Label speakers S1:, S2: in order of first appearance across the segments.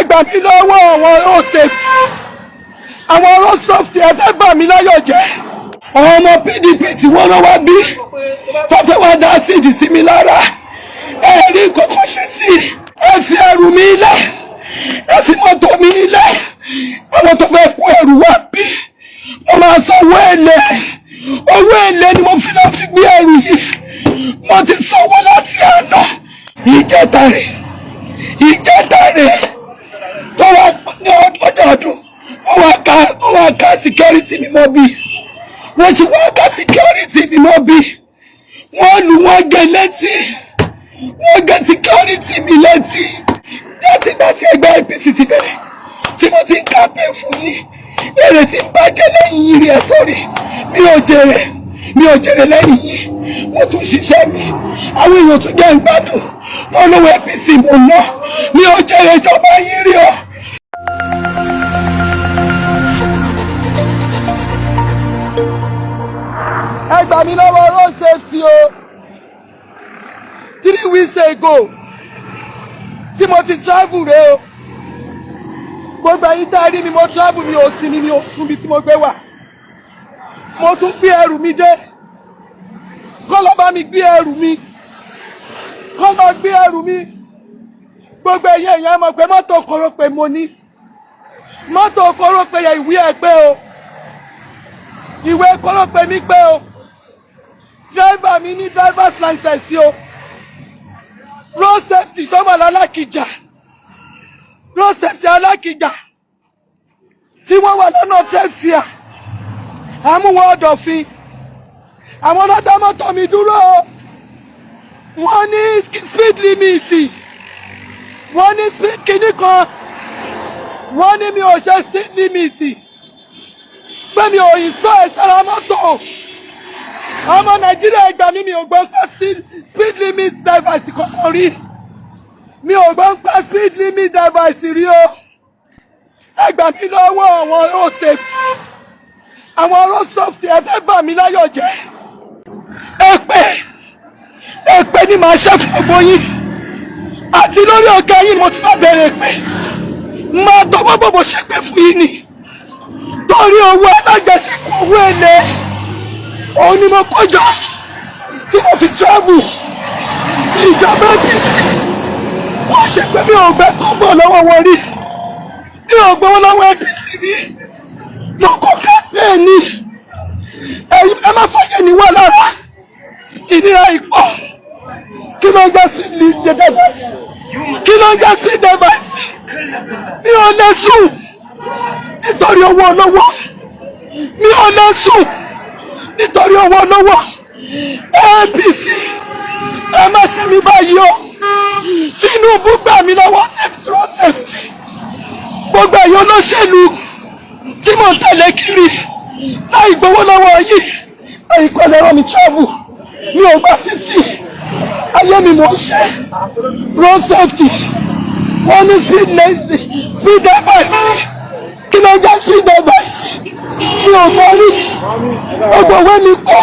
S1: Egbami Lowo àwọn road safety àwọn road safety ẹ fẹ́ bà mí láyọ̀ jẹ́ ọmọ PDP tí wọ́n náà wá bí tó fẹ́ wá dá sí ìdí Simi Lara ẹ̀rí kọ́kọ́ ṣe sí ẹ fi ẹrù mi lẹ̀ ẹ fi mọ́tò mi lẹ̀ àwọn tó fẹ́ kó ẹrù wá bí wọ́n máa sanwó èlé ni mo fi lọ fi gbé ẹrù yìí mo ti sanwó láti àná ìjẹta rẹ̀ tó wá ní ọjọ́ ọdún wọ́n wá ká security mi mọ́ bí wọ́n ti wá ká security mi mọ́ bí wọ́n lù wọ́n gé létí wọ́n gé security mi létí láti bá ti ẹgbẹ́ APC ti bẹ̀rẹ̀ tí mo ti ń campaign fún yín èrè tí ń bàjẹ́ lẹ́yìn yìí rí ẹ sọ́rí mi ò jèrè lẹ́yìn yìí mo tún ṣiṣẹ́ mi àwọn èèyàn tún jẹ́ ń gbádùn wọn lówó APC mo ná mi ò jèrè ìjọba yìí rí ọ. Egbami Lowo road safety o 3 weeks ago tí mo ti travel rẹ o gbogbo ẹ̀yin tá rí mi mo travel mi ò sinmi mi ò sùn bí tí mo gbé wà mo tún gbé ẹrù mi dé kọ́ lọ bá mi gbé ẹrù mi kọ́ lọ gbé ẹrù mi gbogbo ẹ̀yin èèyàn mọ̀ pé mọ́tò kórópè mo ní mọ́tò kórópè yẹ ìwé ẹ̀ pé o ìwé kórópè mi pé o driver mi ní driver's license o road safety tó wà lálákìjà road safety alákìjà tí wọ́n wà lọ́nà traffic àmúwọ́ ọ̀dọ̀fin àwọn ọlọ́dọ̀ mọ́tò mi dúró wọ́n ní speed limit wọ́n ní speed kìíní kan wọ́n ní mi ò ṣe speed limit pé mi ò install ẹ̀ sára mọ́tò ọmọ Nàìjíríà gbà mí mi ò gbọ́n pa speed limit device kankan rí mi ò gbọ́n pa speed limit device rí o Egbami Lowo àwọn road safety àwọn road safety ẹ fẹ́ bà mí láyọ̀ jẹ́ èpè ni màá ṣe fún ọgbọ́n yín àti lórí ọ̀gá yín mo ti máa bẹ̀rẹ̀ èpè máa tọwọ́ bọ̀bọ̀ ṣépè fún yín ni torí owó alájẹsẹ́kù owó èlé òun ni mo kọjọ tí mo fi travel ìjọba APC wọ́n ṣe pé mi ò gbẹ́ kọ́bọ̀ lọ́wọ́ wọn rí mi ò gbọ́wọ́ lọ́wọ́ APC rí mo kọ́ kápẹ́ ní ẹ má fàyè ní wà lára ìnira ìpọ̀ kí ló ń jẹ́ speed device kí ló ń jẹ́ speed device mi ò lè sùn nítorí owó olówó mi ò lè sùn nítorí owó olówó APC ẹ má ṣe mi báyìí o Tinubu gbà mí lọ́wọ́ safety road safety gbogbo ẹ̀yọ́ olóṣèlú tí mo tẹ̀lé kiri láì gbowó lọ́wọ́ yìí ẹ̀yìn kan lè rán mi travel mi ò gbà sísì ayé mi mò ń ṣe road safety wọ́n ní speed device kí ló ń jẹ́ speed device mi ò mọ̀ rí ọgbọ̀n òwe mi pọ̀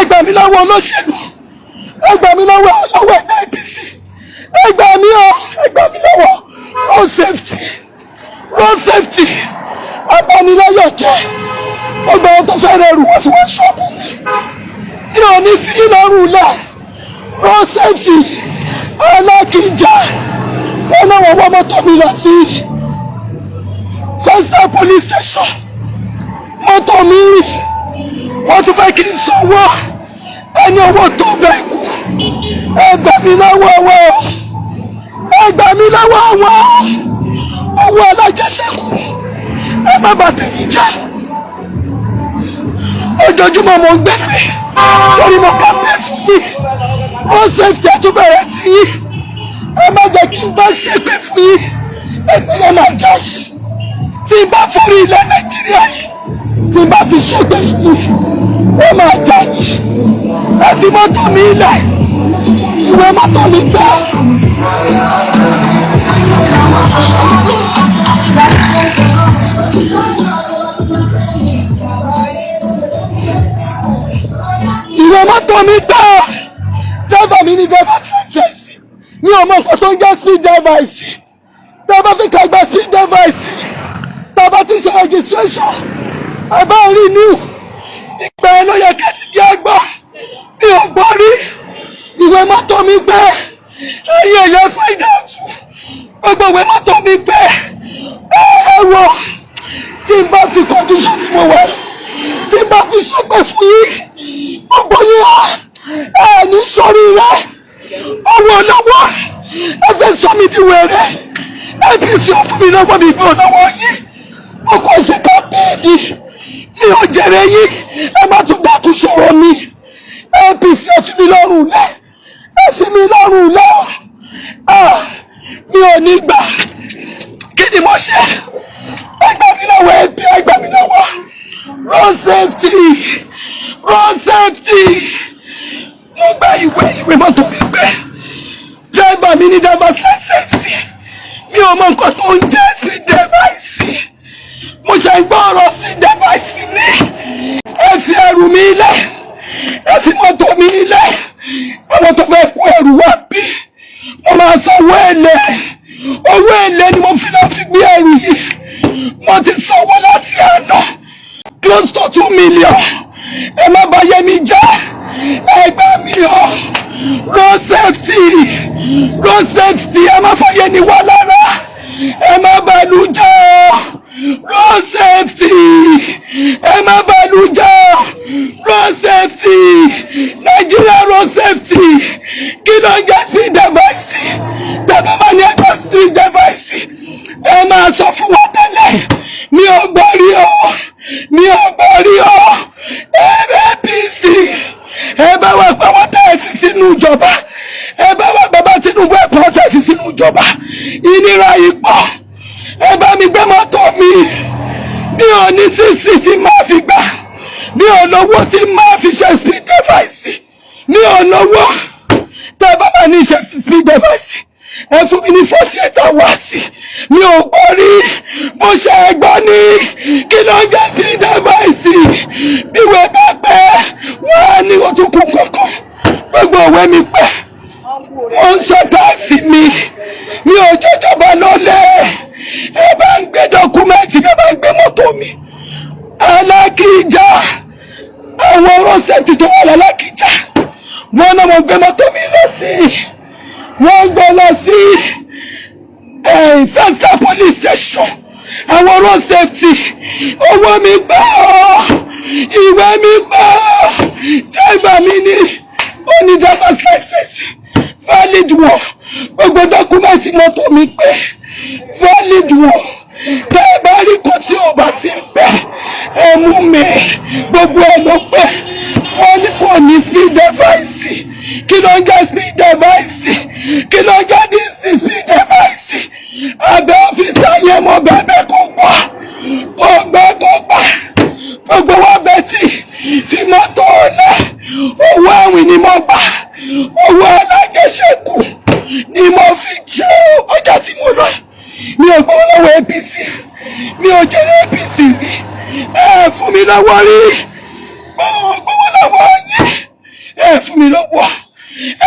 S1: Egbami Lowo olóṣèlú Egbami Lowo ọlọ́wọ́ ẹgbẹ́ APC Egbami Lowo road safety abániláyọ̀ jẹ́ gbogbo àwọn tó fẹ́ rẹ̀ rù wọ́n ti wá ṣọ́ọ̀bù mi ò ní fi lọ́rùn lẹ̀ road safety alákìjà wọn náà wọ́n wọ́n mọ́tò mi lọ sí first police station mọ́tò mi rì wọ́n tún fẹ́ kí n sanwó ẹni owó tó fẹ́ kú Egbami Lowo àwọn owó alájẹsẹ́kù ẹ má bà tèmi jẹ́ ojoojúmọ́ mo ń gbẹ́pẹ́ torí mo kà pé fún yín road safety àtúbẹ̀rẹ̀ tí yín ẹ má jẹ́ kí n bá ṣépè fún yín ẹgbẹ́ yẹn máa jà yìí tí n bá forí ilẹ̀ Nàìjíríà yìí tí n bá fi ṣépè fún yín ó máa jà yìí ẹ fi mọ́tò mi lẹ̀ ìwé mọ́tò mi gbà. ìwé mọ́tò mi gbà driver mi ní driver's license mi ò mọ nǹkan tó ń jẹ́ speed device driver bá fi ká gba speed device tá a bá ti ṣe registration ẹ bá renew ìgbà ẹ ló yẹ kẹ́ ti di àgbà mi ò gbọ́ rí ìwé mọ́tò mi gbẹ ẹ̀yìn ẹ̀yẹ find out gbogbo ìwé mọ́tò mi gbẹ ẹ wọ tí n bá fi condition tí mo wà tí n bá fi ṣọpẹ́ fún yín gbogbo yín ẹ ní sórí rẹ ọwọ́ lọ́wọ́ ẹ fẹ́ sọ mi di wẹ̀rẹ̀ APC ò fún mi lọ́wọ́ mi gbọ́ lọ́wọ́ yín mo kọ́ ṣe kápẹ́ẹ̀nì mi ò jẹ̀rẹ̀ yín ẹ má tún dákun sọ̀rọ̀ mi APC ẹ fi mi lọ́rùn lẹ̀ ẹ fi mi lọ́rùn lẹ̀ mi ò ní gbà kí ni mo ṣe ẹgbẹ́ mi lọ́wọ́ ẹbí ẹgbẹ́ mi lọ́wọ́ road safety mo gba ìwé mọ́tò mi gbé driver mi ní driver's license mi ò mọ nǹkan tó ń jẹ́ speed device mo ṣe ń gbọ́ ọ̀rọ̀ sí device ní ẹ fi ẹrù mi lẹ̀ ẹ fi mọ́tò mi lẹ̀ àwọn tó fẹ́ kó ẹrù wá bí mo máa sanwó èlé ni mo fi lọ fi gbé ẹrù yìí mo ti sanwó láti àná close to 2 million ẹ má bà yé mi jẹ́ ẹgbẹ́ mi o road safety ẹ má fàyè ní wà lára ẹ má bàlú jẹ́ road safety ẹ má bàlú jẹ́ road safety Nigeria road safety kí ló ń jẹ́ speed device tẹ́bí bá ní ẹgbẹ́ street device ẹ máa sọ fún wa tẹ́lẹ̀ mi ò gbọ́ rí o APC ẹ bá wà pé wọ́n tẹ̀ fi sínú ìjọba ẹ bá wà bàbá Tinubu ẹ̀ pọ̀ tẹ̀ fi sínú ìjọba ìnira yìí pọ̀ ẹ bá mi gbé mọ́tò mi ò ní sísì tí máa fi gbà mi ò lówó tí máa fi ṣe speed device mi ò lówó tẹ́ bá bá ní ṣe speed device ẹ fún mi ní 48 hours mi ò gbọ́ rí mo ṣe ẹgbọ́n ní kí ló ń jẹ́ speed device bí wẹ́ẹ́ bá pẹ́ wọ́n á ní òtúnkù kankan gbogbo òwe mi pẹ́ wọ́n ń sọ táàsì mi ò jọjọba lọ́lẹ̀ ẹ bá ń gbé dọ́kúmẹ́ǹtì ẹ bá ń gbé mọ́tò mi Alákìjà àwọn road safety tó wà l'Alákìjà wọ́n náà mo gbé mọ́tò mi lọ sí wọ́n gbé lọ sí Festa police station àwọn road safety owó mi gbà ìwé mi gbà driver mi ní ó ní driver's license valid one gbogbo dọ́kúmẹ́ǹtì mọ́tò mi pé valid one tẹ́ ẹ bá rí kan tí ò bá sí pé ẹ mú mi gbogbo ẹ ló pé wọ́n ní kò ní speed device kí ló ń jẹ́ speed device kí ló ń jẹ́ this speed device abẹ́ ọ́fíìsì yẹn mo bẹ̀bẹ̀ kó gbọ́ gbogbo wa bẹ́tì fi mọ́tò lẹ̀ owó àwìn ni mo gbà owó alájẹsẹ́kù ni mo fi jẹ́ ọjà tí mo lọ mi ò gbọ́ lọ́wọ́ APC mi ò jẹ́rẹ́ APC rí ẹ fún mi lọ́wọ́ rí gbọ́wọ́ lọ́wọ́ yín ẹ fún mi lọ́wọ́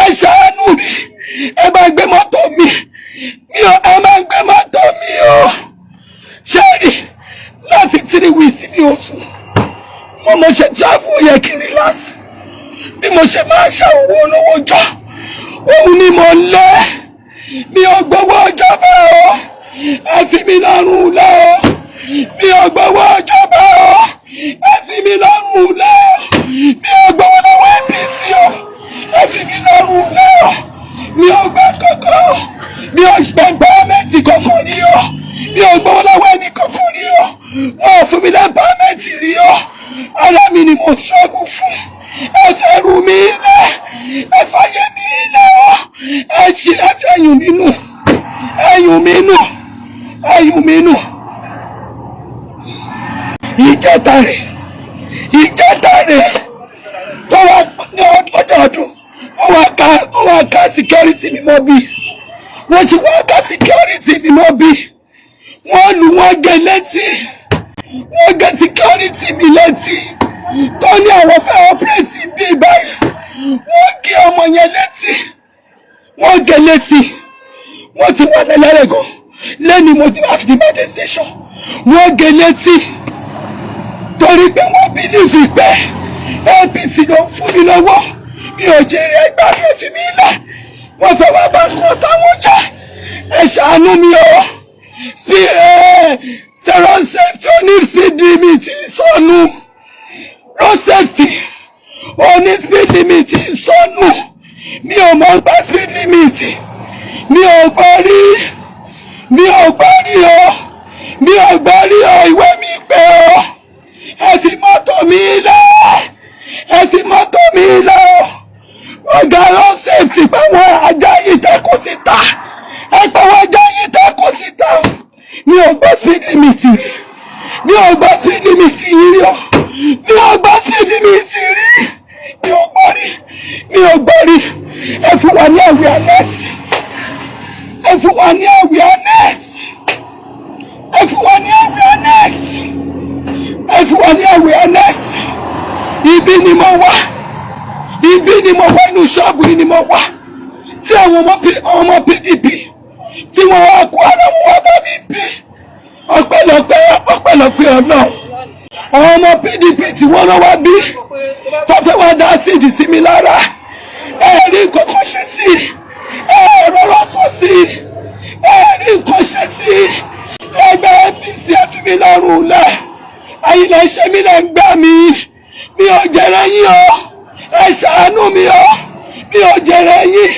S1: ẹ ṣàánú mi ẹ bá gbé mọ́tò mi ẹ má gbé mọ́tò mi o ṣẹ́ẹ̀rì láti 3 weeks ní oṣù mo ṣe travel yẹ kí n relax bí mo ṣe máa ṣàwọ̀ olówó jọ òun ni mo lé mi ò gbowó ìjọba o ẹ fi mi lọ́rùn lẹ́ o mi ò gbowó ìjọba o ẹ fi mi lọ́rùn lẹ́ o mi ò gbowó lọ́wọ́ APC o ẹ fi mi lọ́rùn lẹ́ o mi ò gbà kankan o mi ò gbẹ pàmẹ́ǹtì kankan rí o mi ò gbowó lọ́wọ́ ẹni kankan rí o wọn ò fún mi lẹ́ pàmẹ́ǹtì rí o ara mi ni mo ṣọ́gun fún ẹ fẹ́ rú mi lẹ̀ ẹ fàyè mi lẹ̀ o ẹ ṣe ẹ fẹ́ yùn mí nù ìjẹta rẹ̀ tó wá ní ọjọ́ ọdún wọ́n wá ká security mi mọ́ bí wọ́n ti wá ká security mi mọ́ bí wọ́n lù wọ́n gé létí wọ́n gé security mi létí tó ní àwọn fẹ́ operate bí báyìí wọ́n gé ọmọ yẹn létí wọ́n gé létí wọ́n ti wà lẹ́lẹ́rẹ̀ gan lẹ́ni mo ti wá fi mẹ́tẹ̀ station wọ́n gé létí torí pé wọ́n bílíìfì pé APC ló ń fún mi lọ́wọ́ mi ò jèrè ẹgbàá mi fi mí lẹ̀ wọ́n fẹ́ wá bá nǹkan táwọn jẹ́ ẹ ṣàánú mi o road safety oní speed limit sọnù road safety oní speed limit sọnù mi ò mọ̀ gba speed limit mi ò gbọ́ rí o ìwé mi pé o ẹ fi mọ́tò mi lẹ̀ ọ̀gá road safety pé wọ́n ajá yìí tẹ́kọ̀ síta ẹ pé wọ́n ajá yìí tẹ́kọ̀ síta mi ò gbọ́ speed limit rí mi ò gbọ́ speed limit rí mi ò gbọ́ rí ẹ fún wa ní awareness ibi ni mo wà inú ṣọ́ọ̀bù yìí ni mo wà tí àwọn ọmọ PDP tí wọ́n wá kó ara wọn wá bá mi bí ọpẹ́lọpẹ́ Ọlọ́run àwọn ọmọ PDP tí wọ́n rán wá bí tó fẹ́ wá dá sí ìdí Simi Lara ẹ̀rí nǹkan ṣe sí ẹ̀rọ sọ sí ẹ̀rí nǹkan ṣe sí ẹgbẹ́ APC fi mi lọ́rùn lẹ̀ ayílẹ̀ iṣẹ́ mi lẹ́ ń gbà mí mi ò jẹ̀rẹ̀ yín o ẹ ṣàánú mi o mi ò jẹ̀rẹ̀ yín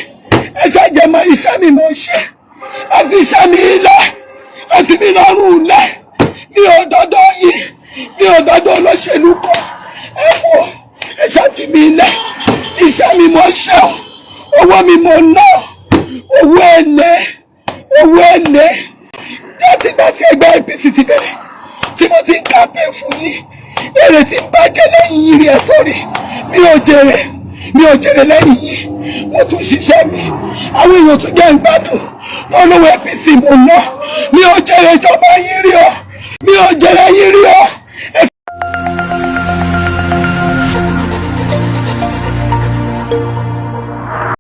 S1: ẹ ṣàjẹmọ́ iṣẹ́ mi mo ṣe ẹ fi iṣẹ́ mi lẹ̀ ẹ fi mi lọ́rùn lẹ̀ mi ò dọ́dọ̀ yín mi ò dọ́dọ̀ olóṣèlú kan ẹ wò ẹ ṣàfi mi lẹ̀ iṣẹ́ mi mo ṣe owó mi mo ná owó èlé láti ìgbà tí ẹgbẹ́ APC ti bẹ̀rẹ̀ tí mo ti ń campaign fún yín èrè tí ń bàjẹ́ lẹ́yìn yìí rí ẹ sórí mi ò jèrè lẹ́yìn yìí mo tún ṣiṣẹ́ mi àwọn èèyàn tún jẹ́ ń gbádùn wọn lówó APC mo ná mi ò jèrè ìjọba yín rí o mi ò jèrè yín rí o.